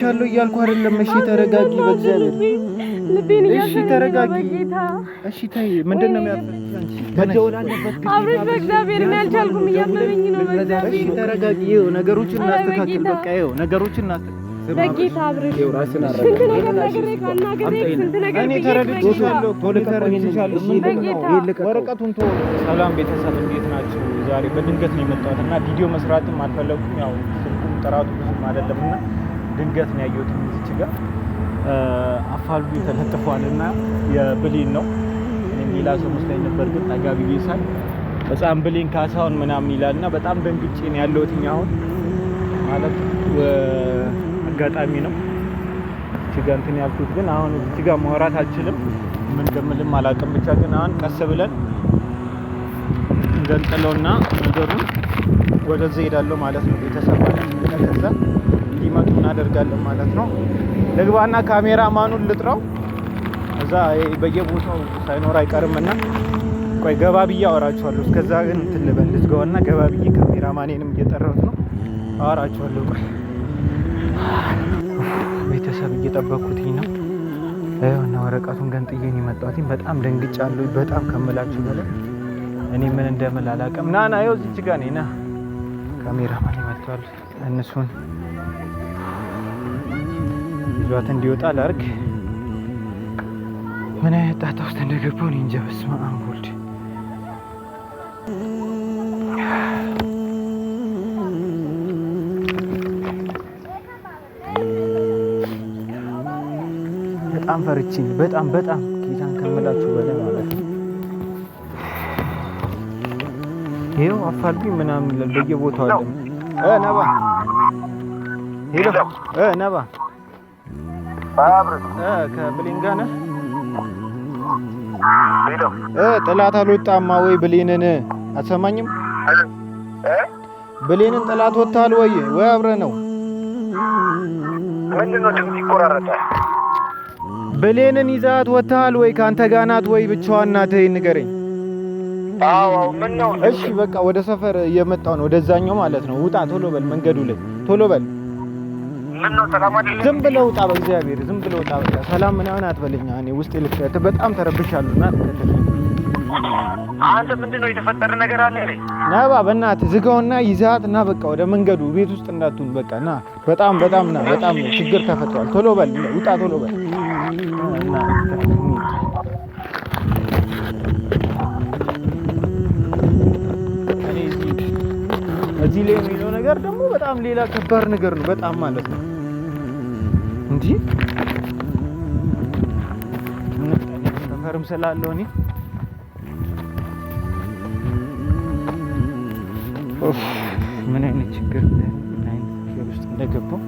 ቻለው እያልኩ አይደለም። እሺ ተረጋጊ፣ በእግዚአብሔር ልቤን እሺ ተረጋጊ። እሺ ታይ፣ ምንድነው የሚያፈጥሽ? መደወል አለበት ግዴታ። አብረሽ በእግዚአብሔር እኔ አልቻልኩም፣ እያመመኝ ነው። በእግዚአብሔር እሺ ተረጋጊ። ይኸው ነገሮችን እናስተካክል። በቃ ይኸው ነገሮችን እናስተካክል። በጌታ አብረሽ ይኸው ራስን አረጋጊ። ስንት ነገር ነግሬ ካናገሬ ስንት ነገር እኔ ተረድቼሻለሁ። ተረድቼሻለሁ። ምንድነው ወረቀቱን ተወው። ሰላም ቤተሰብ እንዴት ናችሁ? ዛሬ በድንገት ነው የመጣሁት እና ቪዲዮ መስራትም አልፈለኩም። ያው ስልኩም ጥራቱ ብዙም አይደለምና ድንገት ነው ያየሁት። እዚህ ጋር አፋልጉ ተለጥፏልና የብሌን ነው። እኔ ሌላ ሰው መስሎኝ ነበር፣ ግን ጠጋ ብዬ ሳይ በጣም ብሌን ካሳውን ምናምን ይላልና በጣም ደንግጬ ነው ያለሁት። አሁን ማለት አጋጣሚ ነው እዚህ ጋር እንትን ያልኩት፣ ግን አሁን እዚህ ጋር ማውራት አልችልም። ምን እንደምልም አላውቅም። ብቻ ግን አሁን ቀስ ብለን እንደንጥለውና ነገሩን ወደዚህ ሄዳለሁ ማለት ነው። ቤተሰብ ማለት ከዛ እንዲመጡ እናደርጋለን ማለት ነው። ልግባና ካሜራማኑን ልጥራው፣ እዛ በየቦታው ሳይኖር አይቀርምና ቆይ ገባ ብዬ አወራችኋለሁ። እስከዛ ግን እንትን ልበል ልዝጋውና ገባ ብዬ ካሜራማኔንም እየጠራሁት ነው፣ አወራችኋለሁ። ቆይ ቤተሰብ እየጠበኩትኝ ነው። እና ወረቀቱን ገንጥዬ ነው የመጣሁት። በጣም ደንግጫለሁ፣ በጣም ከምላችሁ በላይ እኔ ምን እንደምል አላውቅም። ና ይኸው እዚች ጋር ነኝ። ና ካሜራማን ይመጣል። እነሱን ይዟት እንዲወጣ ላድርግ። ምን አይነት ጣጣ ውስጥ እንደገባሁ እኔ እንጃ። በስመ አብ ወልድ። በጣም ፈርቼኝ በጣም ጌታን ከምላችሁ በላይ ማለት ነው። ይኸው አፋልጉኝ ምናምን በየቦታው አለ። ነባ ሄሎ፣ ነባ ከብሌን ጋር ነህ? ጥላት አልወጣማ ወይ? ብሌንን አትሰማኝም? ብሌንን ጥላት ወጣል ወይ አብረህ ነው? ምንድነው ድምጽ ይቆራረጣል? ብሌንን ይዛት ወጣል ወይ? ካንተ ጋር ናት ወይ ብቻዋን ናት? ንገረኝ። አዎ ምን ነው? እሺ በቃ ወደ ሰፈር እየመጣሁ ነው፣ ወደዛኛው ማለት ነው። ውጣ፣ ቶሎ በል፣ መንገዱ ላይ ቶሎ በል። ምን ነው ሰላም አይደለም? ዝም ብለህ ውጣ፣ በእግዚአብሔር ዝም ብለህ ውጣ። በቃ ሰላም ምናምን አትበለኝ። እኔ ውስጤ ልክፈት፣ በጣም ተረብሻለሁና ተከተለኝ። አንተ ምንድነው የተፈጠረ ነገር አለ አይደል? ነባ በእናትህ ዝጋውና ይዛት እና በቃ ወደ መንገዱ ቤት ውስጥ እንዳትሆን በቃ ና። በጣም ና፣ በጣም ችግር ተፈጥሯል። ቶሎ በል ውጣ፣ ቶሎ በል እና እዚህ ላይ የሚለው ነገር ደግሞ በጣም ሌላ ከባድ ነገር ነው። በጣም ማለት ነው እንጂ ሰፈርም ስላለው እኔ ምን አይነት ችግር ውስጥ እንደገባው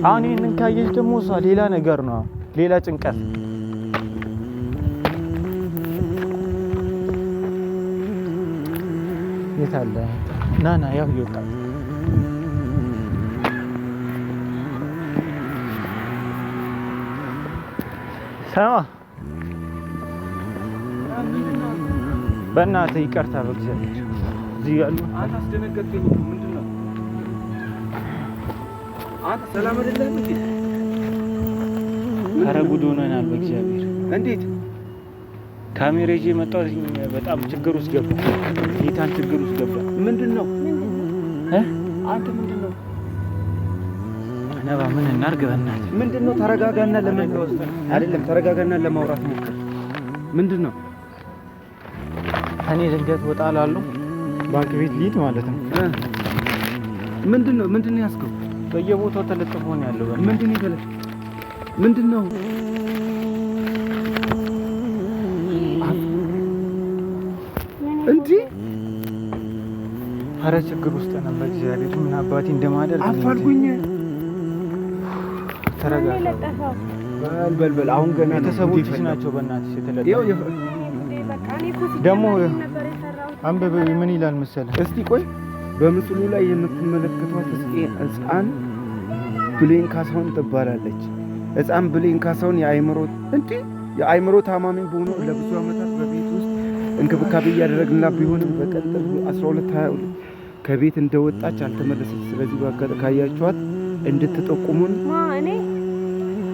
አሁን ይህንን ካየች ደግሞ እሷ ሌላ ነገር ነው፣ ሌላ ጭንቀት። የት አለ? ና ያው ይወጣል። ሰማ በእናትህ ይቅርታ፣ በእግዚአብሔር እዚህ ያሉ አንተ አስደነገጥከኝ። ምንድነው አንተ ሰላም አይደለም እንዴ? ኧረ ጉድ ሆነናል። በእግዚአብሔር እንዴት ካሜራ ይዤ መጣሁ። በጣም ችግር ውስጥ ገባ። ጌታን ችግር ውስጥ ገባ። ምንድነው አንተ ምንድነው? ነባ ምን እናድርግ? በእናትህ ምንድነው? ተረጋጋና ለመናወስ አይደለም፣ ተረጋጋና ለማውራት ሞክር። ምንድነው? እኔ ድንገት ወጣ እላለሁ፣ ባንክ ቤት ልሂድ ማለት ነው። ምንድነው ያስከው? በየቦታው ተለጥፎ ነው ያለው። ምንድነው ይበለጥ? ምንድነው? እንዴ ኧረ ችግር ውስጥ ነን። በእግዚአብሔር ምን አባቴ እንደማደርግ አፋልጉኝ። ተረጋጋ። በል አሁን ገና ቤተሰቦችሽ ናቸው በእናትሽ የተለጠፈው። ደግሞ አንብብ ምን ይላል መሰለህ? እስቲ ቆይ በምስሉ ላይ የምትመለከቷት ሕፃን ብሌን ካሳሁን ትባላለች። ሕፃን ብሌን ካሳሁን የአእምሮ ታማሚ በሆነው ለብዙ ዓመታት በቤት ውስጥ እንክብካቤ እያደረግንላት ቢሆንም በቀን 12:22 ከቤት እንደወጣች አልተመለሰች። ስለዚህ በአጋጣሚ ካያችኋት እንድትጠቁሙን እኔ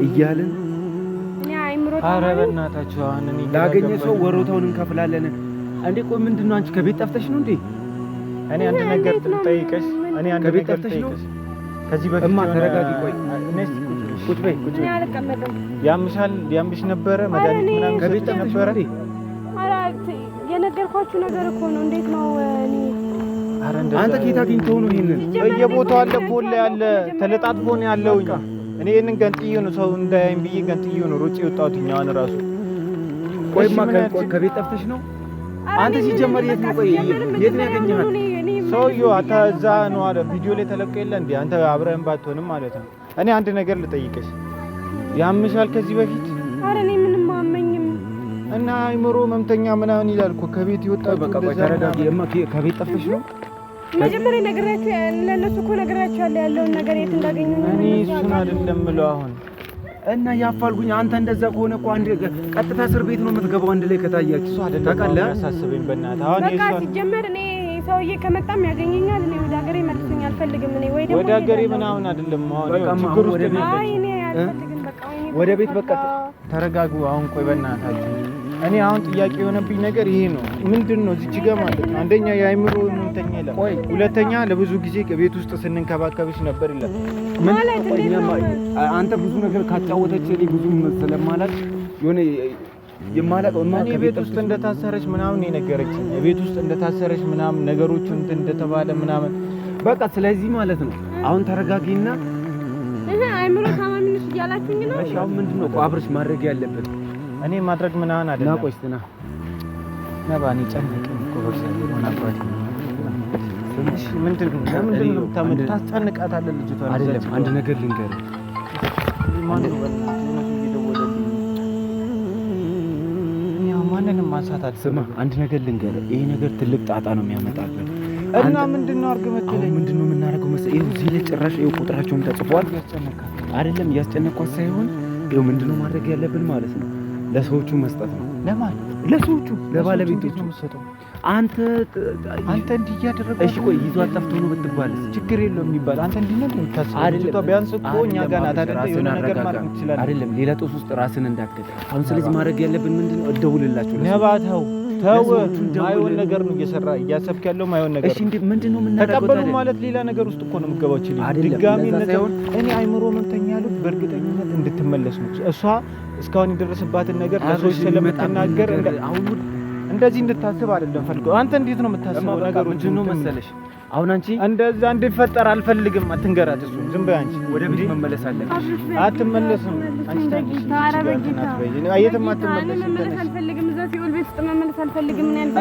እያልን ኧረ በእናታችሁ አሁን እኔ ላገኘ ሰው ወሮታውን እንከፍላለን። እንዴ ቆይ ምንድነው አንቺ ከቤት ጠፍተሽ ነው እንዴ? እኔ አንድ ነገር ልጠይቅሽ። ከቤት ጠፍተሽ ነው? ከዚህ በፊት እማ ተረጋጊ። ቆይ ቁጭ በይ። እኔ አልቀመጥም። ያምሽ ነበረ መድኃኒት ምናምን ከቤት ጠፍተሽ ነበረ? ኧረ የነገርኳችሁ ነገር እኮ ነው። እንዴት ነው እኔ አንተ ኬት አግኝተው ነው ይሄንን? በየቦታው አለ ፖል ላይ አለ ተለጣጥፎ ነው ያለውኝ። እኔ ይሄንን ገንጥዬ ነው ሰው እንዳያይም ብዬ ገንጥዬ ነው ሮጬ የወጣሁት እኛውን ራሱ። ቆይማ ከቤት ጠፍተሽ ነው? አንተ ሲጀመር የት ነው? ቆይ የት ነው ያገኘሃት? ሰውዬው እዛ ነው አለ ቪዲዮ ላይ ተለቀ የለ እንዴ? አንተ አብረን ባትሆንም ማለት ነው። እኔ አንድ ነገር ልጠይቅሽ፣ ያምሻል ከዚህ በፊት? ኧረ እኔ ምንም አመኝም። እና አይምሮ መምተኛ ምናምን ይላል እኮ ከቤት ይወጣው። በቃ ተረጋጊ። ከቤት ጠፍተሽ ነው? መጀመሪያ ነግራችሁ ለነሱ እኮ ነግራችኋለሁ ያለውን ነገር የት እንዳገኙ። እኔ እሱን አይደለም የምለው አሁን እና ያፋልጉኝ። አንተ እንደዛ ከሆነ እኮ አንድ ቀጥታ እስር ቤት ነው የምትገባው አንድ ላይ ከታያችሁ። እሱ አይደለም ታውቃለህ። ያሳስበኝ በእናትህ አሁን በቃ ሲጀመር እኔ ሰውዬ ከመጣም ያገኘኛል። እኔ ወደ ሀገሬ መልሱኝ አልፈልግም። እኔ ወይ ደግሞ ወደ ሀገሬ ምናምን አይደለም አሁን ችግር ውስጥ ነው። አይ እኔ አልፈልግም። በቃ ወደ ቤት በቃ ተረጋጉ። አሁን ቆይ በእናታችሁ እኔ አሁን ጥያቄ የሆነብኝ ነገር ይሄ ነው። ምንድነው እዚህ ጋር ማለት ነው? አንደኛ የአይምሮ ህመምተኛ ይላል። ቆይ ሁለተኛ ለብዙ ጊዜ ቤት ውስጥ ስንንከባከብሽ ነበር ይላል። ማለት አንተ ብዙ ነገር ካጫወተች እኔ ብዙ ስለማላቅ የሆነ የማላቀው እና ቤት ውስጥ እንደታሰረች ምናምን የነገረችኝ ቤት ውስጥ እንደታሰረች ምናምን ነገሮቹ እንደተባለ ምናምን በቃ ስለዚህ ማለት ነው አሁን ተረጋጊና አይምሮ ታማሚ ነሽ እያላችሁኝ ነው። እሺ አሁን ምንድነው አብረሽ ማድረግ ያለበት? እኔ ማድረግ ምናምን አይደለም። ና ቆይ እስቲ ና ነባኒ ጨነቀኝ እኮ በእግዚአብሔር ሆነ አባቴ ምንድነው ታስጨንቃታለህ ልጅቷን? አይደለም አንድ ነገር ልንገርህ። ማንንም ማንሳት ስማ አንድ ነገር ልንገርህ። ይሄ ነገር ትልቅ ጣጣ ነው የሚያመጣብን እና ምንድነው አድርገህ መጥተህ ምንድነው የምናደርገው መሰለህ? ይኸው እዚህ ላይ ጭራሽ ይኸው ቁጥራቸውን ተጽፏል። አይደለም እያስጨነቅኳት ሳይሆን ይኸው ምንድነው ማድረግ ያለብን ማለት ነው ለሰዎቹ መስጠት ነው። ለማን? ለሰዎቹ ለባለቤቶቹ ነው የምትሰጠው። አንተ እንዲህ እያደረገ እሺ ቆይ ይዟት ጠፍቶ ነው ብትባል ችግር የለውም የሚባል አንተ እንዲህ ነው የምታስበው። ቢያንስ እኮ እኛ ጋር ናት አይደል? የሆነ ነገር ማድረግ ትችላለህ አይደለም? ሌላ ጦስ ውስጥ ራስን እንዳትገባ አሁን። ስለዚህ ማድረግ ያለብን ምንድነው እደውልላችሁ። ነባተው ተው ማይሆን ነገር ነው እያሰብክ ያለው ማይሆን ነገር። እሺ ምንድነው የምናደርገው? ተቀበሉ ማለት ሌላ ነገር ውስጥ እኮ ነው የምትገባው። ድጋሚ እኔ አይምሮ መምተኛ ያሉት በእርግጠኝነት እንድትመለስ ነው። እሷ እስካሁን የደረሰባትን ነገር ለሰዎች ስለምትናገር አሁን እንደዚህ እንድታስብ አይደለም ፈልገው። አንተ እንዴት ነው የምታስበው? ነገሮች ነው መሰለሽ። አሁን አንቺ እንደዛ እንዲፈጠር አልፈልግም። አትንገራት። እሱ ዝም በይ አንቺ። ወደ ቤት መመለስ አለብሽ። አትመለስም አንቺ ታንቺ አየትም አትመለስም።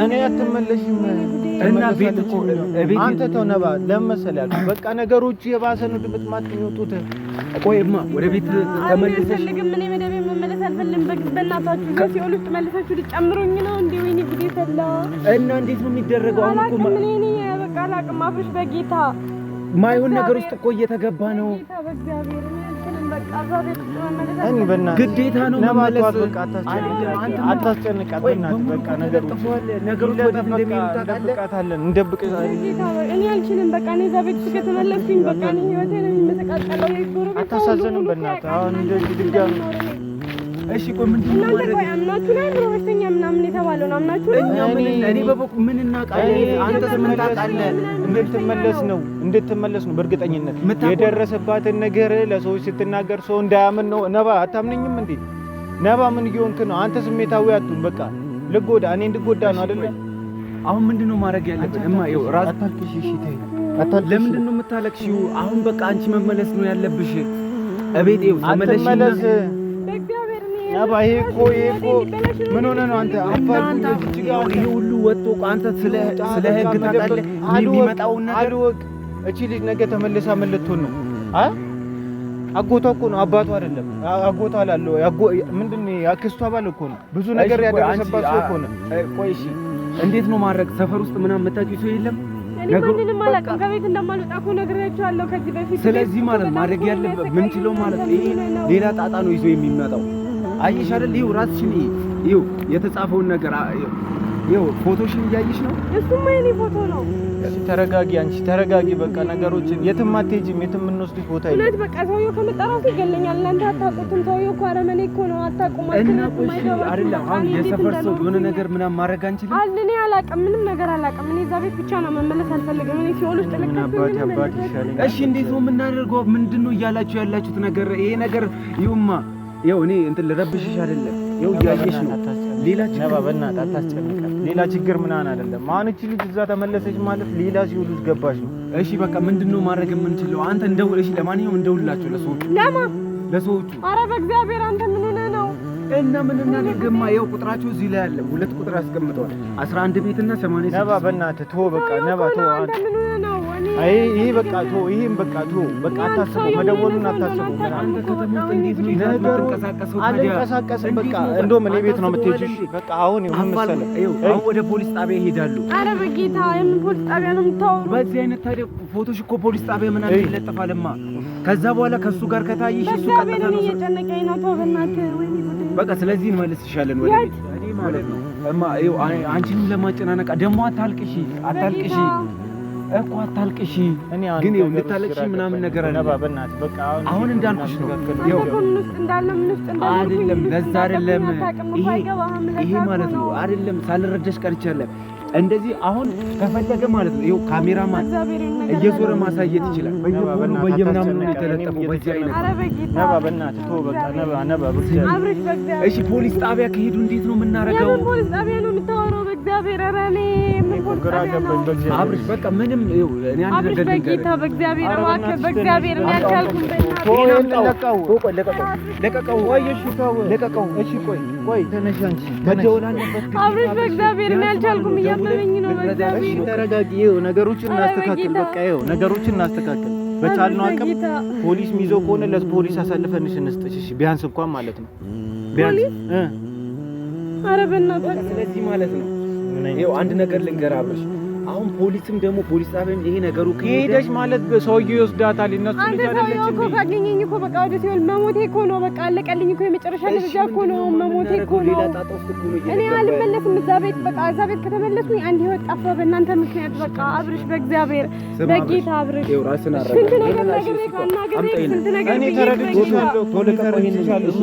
እኔ አትመለሽም እና ቤት እኮ አንተ ተው ነባ። ለምን መሰለህ ያልኩህ በቃ ነገሮቹ የባሰ ነው ድምጥማት የሚወጡት። ቆይማ ወደ ቤት ተመለሰሽ በእናታችሁ በሲኦል ውስጥ መልሳችሁ ልጨምሩኝ ነው እንዴ? ወይኔ ጉዴ ፈላ። እና እንዴት ነው የሚደረገው? አሁን እኮ በቃ አላቅም። አብርሽ በጌታ ማይሆን ነገር ውስጥ እኮ እየተገባ ነው። ግዴታ ነው መመለስ። አታስጨንቃት በእናትህ። በቃ ነገሮች ወደ እንደሚመጣለን እኔ አልችልም። በቃ እኔ እዛ ቤት ከተመለስኩኝ በቃ እኔ ህይወቴ ነው የሚመሰቃቀለው። አታሳዝንም በእናትህ አሁን እንደዚህ ድጋሚ። እሺ ቆይ ምንድን ነው እናንተ ቆይ አምናችሁ ነው አይምሮ በሽተኛ ምናምን የተባለውን አምናችሁ ነው? እኔ በበኩል ምን እናውቃለን? አንተ ትመጣለህ እንድትመለስ ነው በእርግጠኝነት የደረሰባትን ነገር ለሰዎች ስትናገር ሰው እንዳያምን ነው። ነባ አታምነኝም እንዴ? ነባ ምን እየሆንክ ነው አንተ? ስሜታዊ አትሁን። በቃ ልጎዳ እኔ እንድጎዳ ነው አይደለ? አሁን ምንድነው ማድረግ ያለብን? እማ ይኸው ራስ አታልቅሽ። እሺ ተይ። ለምንድን ነው የምታለቅሽው? አሁን በቃ አንቺ መመለስ ነው ያለብሽ። እቤት ይኸው ተመለሽና ነባ ይሄ እኮ ምን ሆነ ነው አንተ? አፋልጉ እዚህ ጋር ይሄ ሁሉ ወጥቶ አንተ ስለ ህግ ታውቃለህ የሚመጣውን ነገር አልወቅ። እቺ ልጅ ነገ ተመልሳ ምን ልትሆን ነው? አጎቷ እኮ ነው አባቷ አይደለም። አጎቷ አላለው ምንድነው ያክስቷ ባል እኮ ነው። ብዙ ነገር ያደረሰባት ሰው እኮ ነው። ቆይ እሺ እንዴት ነው ማድረግ? ሰፈር ውስጥ ምናምን የምታውቂው ሰው የለም? ምንም አላውቅም። ከቤት እንደማልወጣ እኮ ነግሬያቸዋለሁ ከዚህ በፊት። ስለዚህ ማለት ማድረግ ያለበት ምን ችለው ማለት ይሄ ሌላ ጣጣ ነው ይዞ የሚመጣው። አየሽ አይደል? ይኸው ራስሽን ይኸው የተጻፈውን ነገር ይኸው ፎቶሽን እያየሽ ነው። እሱማ የኔ ፎቶ ነው። ተረጋጊ፣ አንቺ ተረጋጊ። በቃ ነገሮችን የትም አትሄጂም፣ የትም የምንወስድሽ ቦታ የለም። እውነት በቃ ሰውዬው ከመጣ እራሱ ይገለኛል። እናንተ አታውቁትም። ሰውዬው እኮ አረመኔ እኮ ነው። አታውቁም እና ቆይ አይደለም አሁን የሰፈር ሰው የሆነ ነገር ምናምን ማድረግ አንችልም። እኔ አላውቅም፣ ምንም ነገር አላውቅም። እኔ እዛ ቤት ብቻ ነው መመለስ አልፈልግም። እኔ ሲኦል ውስጥ ልክ አባት ይሻለኛል። እሺ እንዴት ነው የምናደርገው? ምንድነው እያላችሁ ያላችሁት ነገር? ይሄ ነገር ይሁማ ይኸው እኔ እንትን ልረብሽሽ አይደለም። ይኸው እያየሽ ነው። ሌላ ችግር በእናትህ አታስጨንቃት። ሌላ ችግር ምናምን አይደለም። አሁን እቺ ልጅ እዛ ተመለሰች ማለት ሌላ ሲውል ውስጥ ገባሽ ነው። እሺ በቃ ምንድነው ማድረግ የምንችለው? አንተ እንደውል። እሺ ለማንኛውም እንደውልላችሁ ለሰዎቹ። ኧረ በእግዚአብሔር አንተ ምን ሆነህ ነው? እና ምን እናደርግማ? ይኸው ቁጥራቸው እዚህ ላይ አለ። 2 ቁጥር አስቀምጠዋል። 11 ቤት እና 86 ነባ በእናትህ ተው በቃ ነባ ተው። አንተ ምን ሆነህ ነው? ይሄ በቃ ተው። ይሄም በቃ ተው በቃ አታስበው። መደወሉን አታስበው። አንተ ከተማ ውስጥ እንዴት ነው የምትንቀሳቀሰው? አልንቀሳቀስም። በቃ እንደውም እኔ ቤት ነው የምትሄጂው። በቃ አሁን ምን መሰለህ፣ አሁን ወደ ፖሊስ ጣቢያ ይሄዳሉ። ኧረ በጌታ የምን ፖሊስ ጣቢያ ነው የምታወራው? በዚህ አይነት ታዲያ ፎቶሽ እኮ ፖሊስ ጣቢያ ምናምን ይለጠፋልማ። ከዛ በኋላ ከሱ ጋር ከታይሽ እሱ ቀጥታ ነው እየጨነቀኝ ነው። ተው በእናትህ። በቃ ስለዚህ እንመልስሻለን ወደ ቤት ማለት ነው። እማ ይኸው አንቺንም ለማጨናነቅ ደግሞ አታልቅሺ እኮ አታልቅሺ። ግን ይኸው ልታለቅሺ ምናምን ነገር አለ። በቃ አሁን እንዳልኩሽ ነው። ይኸው አይደለም ለዛ አይደለም ይሄ ማለት ነው አይደለም ሳልረዳሽ ቀርቻለሁ። እንደዚህ አሁን ከፈለገ ማለት ነው ይኸው ካሜራማን እየዞረ ማሳየት ይችላል። በየቦሉ በየምናምኑ የተለጠፈው በዚህ አይነት ነባ በእናትህ ተው በቃ ነባ ብቻ። እሺ ፖሊስ ጣቢያ ከሄዱ እንዴት ነው የምናረጋው? ፖሊስ ጣቢያ ነው የምታወራው? በእግዚአብሔር ኧረ እኔ ምን ፖሊስ ጣቢያ ነው? አብርሽ በቃ ምንም ይኸው እኔ አንድ ነገር ልንገርህ። በጌታ በእግዚአብሔር እባክህ በእግዚአብሔር ነው ያልኩኝ። ለቀቀው። እሺ ቆይ ተነሽ አንቺ መደወል አለበት። አብርሽ በእግዚአብሔር ነው ያልቻልኩም። እያመመኝ ነው በእግዚአብሔር። ተረጋጊ። ይኸው ነገሮችን እናስተካክል። በቃ ይኸው ነገሮችን እናስተካክል። በቻልነው አቅም ፖሊስ ሚይዘው ከሆነ ለፖሊስ አሳልፈንሽ እንስጥሽ። እሺ ቢያንስ እንኳን ማለት ነው ቢያንስ ኧረ በእናትህ። ስለዚህ ማለት ነው ይኸው አንድ ነገር ልንገርህ አብርሽ። አሁን ፖሊስም ደግሞ ፖሊስ ጣቢያም ይሄ ነገሩ ከሄደች ማለት ሰውዬው ይወስዳታል። እነሱ ልጅ አይደለች እንዴ? ካገኘኝ እኮ በቃ ወደ ሲኦል መሞቴ እኮ ነው። በቃ አለቀልኝ እኮ የመጨረሻ ደረጃ እኮ ነው። መሞቴ እኮ ነው። እኔ አልመለስም እዛ ቤት። በቃ እዛ ቤት ከተመለስኩኝ አንድ ህይወት ጠፋ በእናንተ ምክንያት። በቃ አብርሽ በእግዚአብሔር በጌታ አብርሽ ስንት ነገር ነግሬ ካናገሬ ስንት ነገር እኔ ተረድቼሻለሁ። ቶሎ ተረድቼሻለሁ።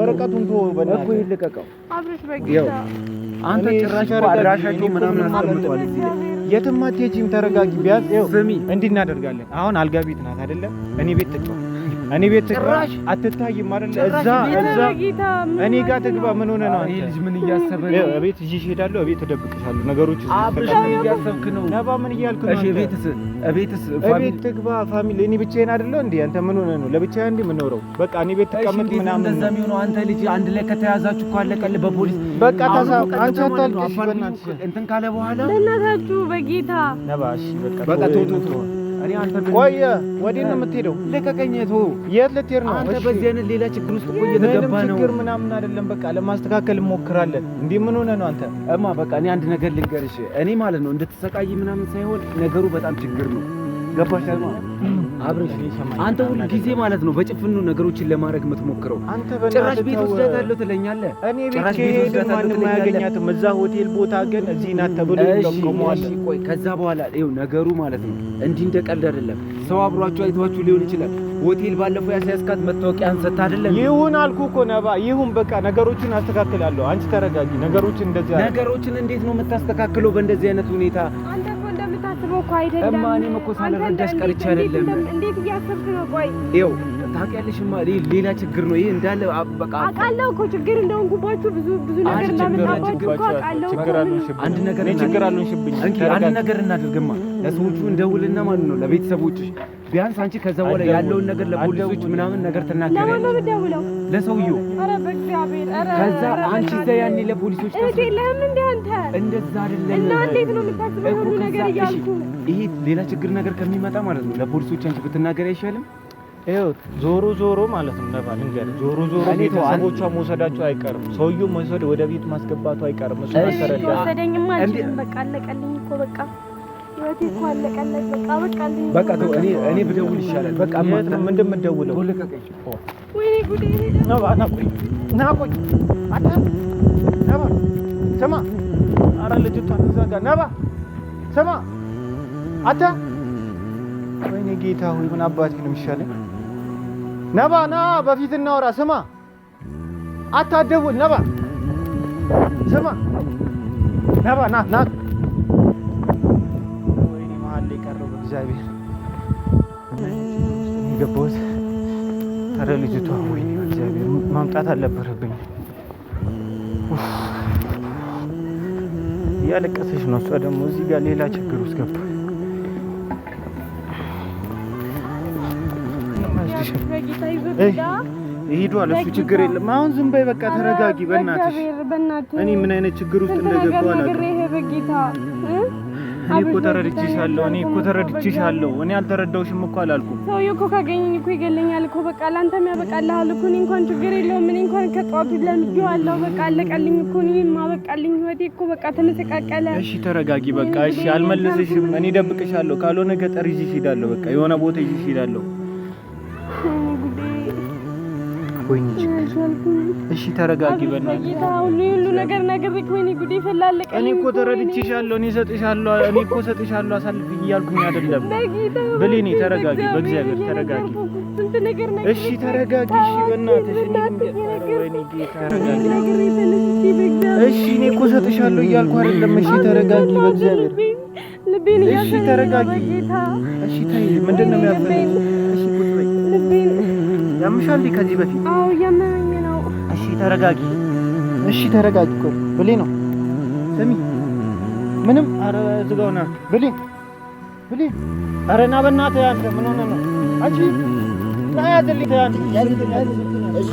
ወረቀቱን ተወው በእናትህ ይልቀቀው አብርሽ በጌታ። አንተ ጭራሽ አድራሻቸው ምናምን አስቀምጧል። የትም አትሄጂም። ተረጋጊ። ቢያንስ ስሚ እንዲህ እናደርጋለን። አሁን አልጋ ቤት ናት አይደለ? እኔ ቤት ትግባ ጭራሽ አትታይም አይደለ? እዛ እኔ ጋር ትግባ። ምን ሆነ ነው? ልጅ ምን እያሰበ ነው? እቤት ይዤሽ እሄዳለሁ። እቤት እደብቅሻለሁ። ነገሮች አብርሽ ምን እያሰብክ ነው? ነባ ምን እያልክ ነው? እሺ እቤትስ እቤት ትግባ። ፋሚሊ እኔ ብቻዬን አይደለ እንዴ? አንተ ምን ሆነ ነው? ለብቻዬ እንዴ የምኖረው? በቃ እኔ ቤት ተቀመጥ ምናምን እንደዛ የሚሆነው አንተ ልጅ አንድ ላይ ከተያዛችሁ እኮ አለቀልህ በፖሊስ። በቃ አንቺ አታልቅሽ በእናትሽ። እንትን ካለ በኋላ በእናታችሁ በጌታ ነባ። እሺ በቃ ተው። እኔ አንተ ቆየ ወዴት ነው የምትሄደው? ልቀቀኝ። የት ልትሄድ ነው? አንተ በዚህ አይነት ሌላ ችግር ውስጥ እኮ እየተገባ ነው። ችግር ምናምን አይደለም። በቃ ለማስተካከል እንሞክራለን። እንዴ ምን ሆነ ነው አንተ? በቃ እኔ አንድ ነገር ልንገርሽ። እኔ ማለት ነው እንድትሰቃይ ምናምን ሳይሆን ነገሩ በጣም ችግር ነው። ገባሽ አይደል? አብረሽ አንተ ሁሉ ጊዜ ማለት ነው በጭፍኑ ነገሮችን ለማድረግ የምትሞክረው። አንተ ጭራሽ ቤት ወስዳታለሁ ትለኛለህ። እኔ ቤት ከሄድን ማንም አያገኛትም። እዛ ሆቴል ቦታ ግን እዚህ ናት ተብሎ ይቆማል። ቆይ ከዛ በኋላ ይኸው ነገሩ ማለት ነው እንዲህ እንደቀልድ አይደለም። ሰው አብሯቸው አይቷችሁ ሊሆን ይችላል። ሆቴል ባለፈው ያስያዝካት መታወቂያ አንሰታ አይደለም? ይሁን አልኩህ እኮ ነባ። ይሁን በቃ ነገሮችን አስተካክላለሁ። አንቺ ተረጋጊ። ነገሮችን እንደዚህ ነገሮችን እንዴት ነው የምታስተካክለው በእንደዚህ አይነት ሁኔታ? አንተ እኮ እንደምታስበው እኮ አይደለም። እኔም እኮ ሳልረዳሽ ቀርቼ አይደለም። እንዴት እያሰብክ ነው? ቆይ ይኸው ታውቂያለሽማ ሌላ ችግር ነው ይሄ እንዳለ በቃ አውቃለሁ እኮ ችግር እንደሆንኩባችሁ ብዙ ነገር እንዳመጣባችሁ እኮ አውቃለሁ። አንድ ነገር እናድርግማ። ለሰዎቹ እንደውልና ማለት ነው ለቤተሰቦችሽ ቢያንስ አንቺ ከዛ በኋላ ያለውን ነገር ለፖሊሶች ምናምን ነገር ትናገሪያለሽ። ለማን ነው የምትደውለው? ለሰውየው። ኧረ በእግዚአብሔር ኧረ ከዛ አንቺ እዛ ያኔ ለፖሊሶች ለምን እንደ አንተ እንደዛ አይደለም እና እንዴት ነው የምታስበው ሁሉ ነገር እያልኩ ይሄ ሌላ ችግር ነገር ከሚመጣ ማለት ነው ለፖሊሶች አንቺ ብትናገሪ አይሻልም? ይኸው ዞሮ ማለት ነው ነባ ልንገርህ፣ ዞሮ ቤተሰቦቿ መውሰዳቸው አይቀርም። ሰውየው መውሰድ ወደ ቤት ማስገባቱ አይቀርም። እሱ ተረዳ። ወሰደኝማ አልችልም። በቃ አለቀልኝ እኮ በቃ ህይወቴ እኮ አለቀለት። በቃልኝ። በቃ ተው። እኔ ብደውል ይሻላል። በቃ ምንድን ነው የምትደውለው? ልቀቀኝ። ወይኔ ጉዴ! ነባ ና ቆይ አታ ነባ ስማ ኧረ ልጅቷን እዛ ጋር ነባ ስማ አታ ወይኔ ጌታ ሆይ ምን አባቴ ነው የሚሻለኝ ነባ ና በፊት እናወራ ስማ አታደውል ነባ ስማ ነባ ና ወይኔ መሀል ላይ ቀረው በእግዚአብሔር የገባሁት ኧረ ልጅቷ ወይኔ በእግዚአብሔር ማምጣት አልነበረብኝ እያለቀሰች ነው እሷ ደግሞ እዚህ ጋር ሌላ ችግር ውስጥ ገብቶ ይሄዷል እሱ ችግር የለም አሁን ዝም በይ በቃ ተረጋጊ በእናትሽ እኔ ምን አይነት ችግር ውስጥ እንደገባሁ እኔ እኮ ተረድቼሻለሁ እኔ አልተረዳሁሽም እኮ አላልኩም ሰውዬው እኮ ካገኘኝ እኮ ይገለኛል እኮ በቃ ላንተም ያበቃልሃል እኮ እኔ እንኳን ችግር የለውም እኔ እንኳን ከጧቱ ለምጄዋለሁ በቃ አለቀልኝ እኮ እኔማ በቃልኝ ህይወቴ እኮ በቃ ተመሰቃቀለ እሺ ተረጋጊ በቃ እሺ አልመልስሽም እኔ ደብቅሻለሁ ካልሆነ ገጠር ይዤሽ እሄዳለሁ በቃ የሆነ ቦታ ይዤሽ እሄዳለሁ ወይኔ እሺ ተረጋጊ በእናትሽ ሁሉ ነገር ነግሬክ ወይኔ ጉዴ ፈላለቀ እኔ እኮ ተረድቼሻለሁ እኔ እኮ ሰጥሻለሁ አሳልፍ እያልኩኝ አይደለም ብሌኔ ተረጋጊ በእግዚአብሔር ተረጋጊ እሺ ተረጋጊ እሺ በእናትሽ ወይኔ ጌታ ተረጋጊ እሺ እኔ እኮ ሰጥሻለሁ እያልኩ አይደለም እሺ ተረጋጊ በእግዚአብሔር እሺ ተረጋጊ እሺ ተይ ምንድነው የሚያፈነኝ እሺ ቁጭ በይ ያምሻል ከዚህ በፊት አዎ ያመመኝ ነው እሺ ተረጋጊ እኮ ብሌ ነው ስሚ ምንም ኧረ ዝጋውና ብሌ ኧረ ና በእናትህ አንተ ምን ሆነህ ነው አንቺ ና ያዝልኝ አንተ እሺ